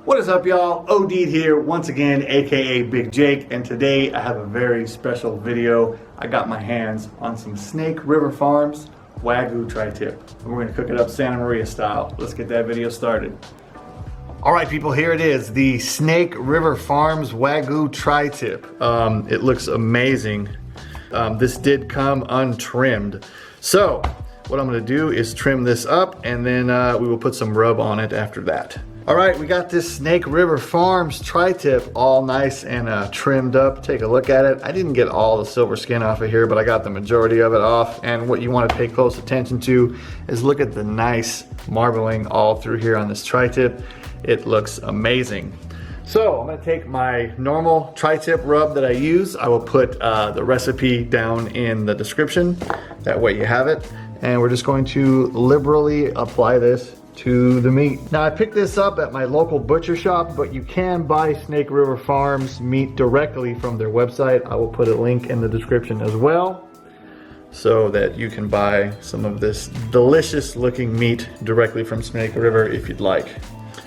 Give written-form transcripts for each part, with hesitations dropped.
What is up, y'all? OD'd here once again, aka Big Jake, and today I have a very special video. I got my hands on some Snake River Farms Wagyu tri-tip, and we're gonna cook it up Santa Maria style. Let's get that video started. All right, people, here it is, the Snake River Farms Wagyu tri-tip. It looks amazing. This did come untrimmed. So what I'm gonna do is trim this up, and then we will put some rub on it after that. All right, we got this Snake River Farms tri-tip all nice and trimmed up. Take a look at it. I didn't get all the silver skin off of here, but I got the majority of it off. And what you want to pay close attention to is look at the nice marbling all through here on this tri-tip. It looks amazing. So I'm gonna take my normal tri-tip rub that I use. I will put the recipe down in the description. That way you have it. And we're just going to liberally apply this to the meat. Now I picked this up at my local butcher shop, but you can buy Snake River Farms meat directly from their website. I will put a link in the description as well, so that you can buy some of this delicious looking meat directly from Snake River if you'd like.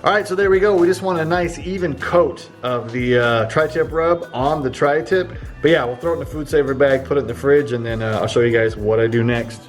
All right, so there we go. We just want a nice even coat of the tri-tip rub on the tri-tip. But yeah, we'll throw it in a food saver bag, put it in the fridge, and then I'll show you guys what I do next.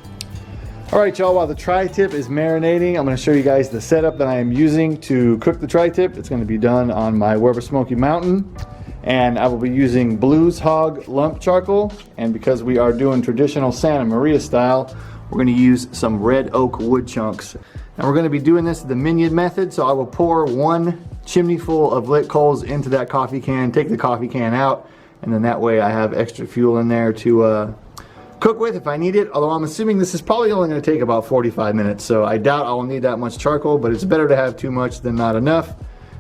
All right, y'all, while the tri-tip is marinating, I'm gonna show you guys the setup that I am using to cook the tri-tip. It's gonna be done on my Weber Smoky Mountain, and I will be using Blues Hog lump charcoal. And because we are doing traditional Santa Maria style, we're gonna use some red oak wood chunks. And we're gonna be doing this the minion method, so I will pour 1 chimney full of lit coals into that coffee can, take the coffee can out, and then that way I have extra fuel in there to cook with if I need it, although I'm assuming this is probably only going to take about 45 minutes, so I doubt I will need that much charcoal, but it's better to have too much than not enough.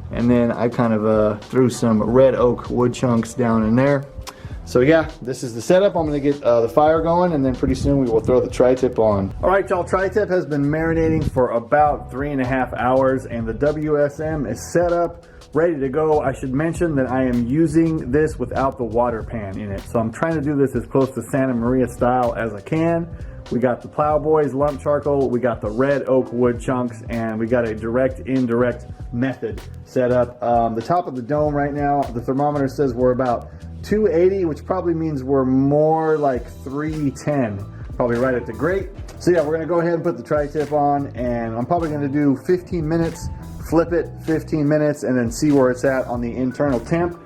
And then I kind of threw some red oak wood chunks down in there. So yeah, this is the setup. I'm going to get the fire going, and then pretty soon we will throw the tri-tip on. All right, y'all, tri-tip has been marinating for about 3.5 hours, and the WSM is set up, ready to go. I should mention that I am using this without the water pan in it. So I'm trying to do this as close to Santa Maria style as I can. We got the Plowboys lump charcoal, we got the red oak wood chunks, and we got a direct indirect method set up. The top of the dome right now, the thermometer says we're about 280, which probably means we're more like 310, probably right at the grate. So yeah, we're gonna go ahead and put the tri-tip on, and I'm probably gonna do 15 minutes, flip it 15 minutes, and then see where it's at on the internal temp.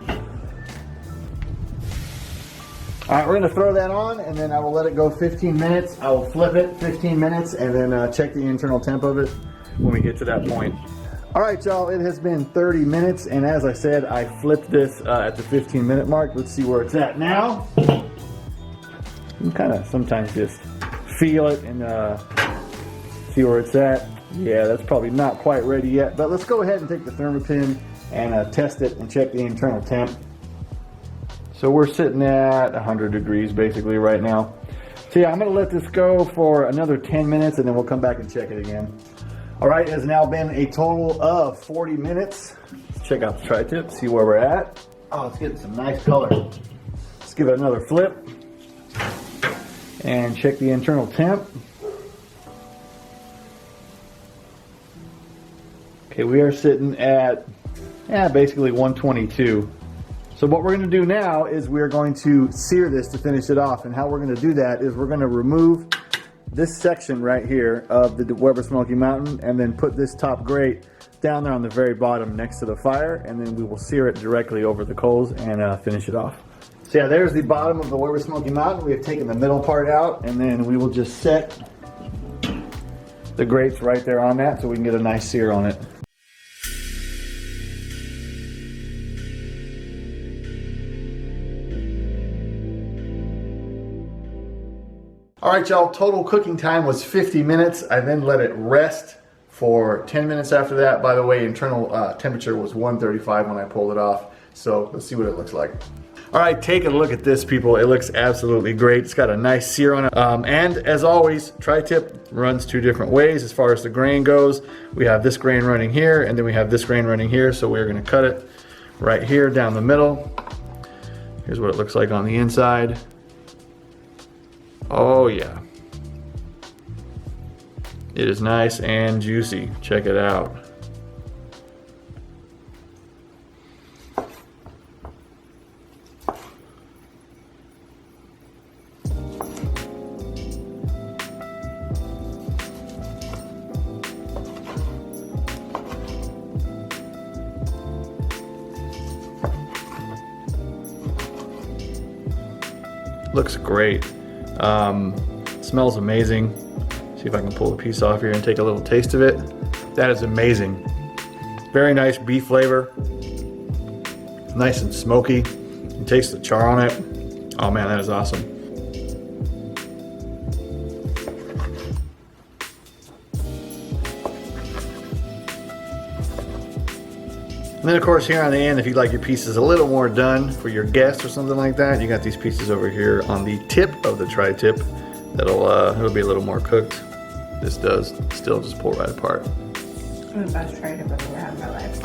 All right, we're gonna throw that on, and then I will let it go 15 minutes. I will flip it 15 minutes, and then check the internal temp of it when we get to that point. All right, y'all, it has been 30 minutes, and as I said, I flipped this at the 15-minute mark. Let's see where it's at now. You kind of sometimes just feel it and see where it's at. Yeah, that's probably not quite ready yet, but let's go ahead and take the thermopin and test it and check the internal temp. So we're sitting at 100 degrees basically right now. So yeah, I'm gonna let this go for another 10 minutes, and then we'll come back and check it again. All right, it has now been a total of 40 minutes. Let's check out the tri-tip, see where we're at. Oh, it's getting some nice color. Let's give it another flip and check the internal temp. Okay, we are sitting at basically 122. So what we're going to do now is we're going to sear this to finish it off. And how we're going to do that is we're going to remove this section right here of the Weber Smoky Mountain, and then put this top grate down there on the very bottom next to the fire, and then we will sear it directly over the coals and finish it off. So yeah, there's the bottom of the Weber Smoky Mountain. We have taken the middle part out, and then we will just set the grates right there on that so we can get a nice sear on it. All right, y'all, total cooking time was 50 minutes. I then let it rest for 10 minutes after that. By the way, internal temperature was 135 when I pulled it off. So let's see what it looks like. All right, take a look at this, people. It looks absolutely great. It's got a nice sear on it. And as always, tri-tip runs 2 different ways as far as the grain goes. We have this grain running here, and then we have this grain running here. So we're gonna cut it right here down the middle. Here's what it looks like on the inside. Oh yeah. It is nice and juicy. Check it out. Looks great. Smells amazing. See if I can pull a piece off here and take a little taste of it. That is amazing. Very nice beef flavor. Nice and smoky. You taste the char on it. Oh man, that is awesome. And then of course here on the end, if you'd like your pieces a little more done for your guests or something like that, you got these pieces over here on the tip of the tri-tip. It'll be a little more cooked. This does still just pull right apart. The best tri-tip I've ever had in my life.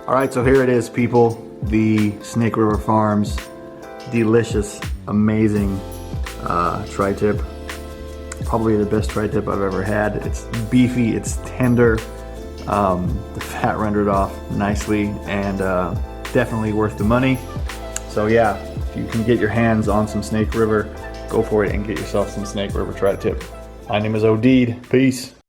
All right, so here it is, people. The Snake River Farms delicious, amazing tri-tip. Probably the best tri-tip I've ever had. It's beefy, it's tender, the fat rendered off nicely, and definitely worth the money. So yeah, if you can get your hands on some Snake River, go for it and get yourself some Snake River tri-tip. My name is Odeed. Peace.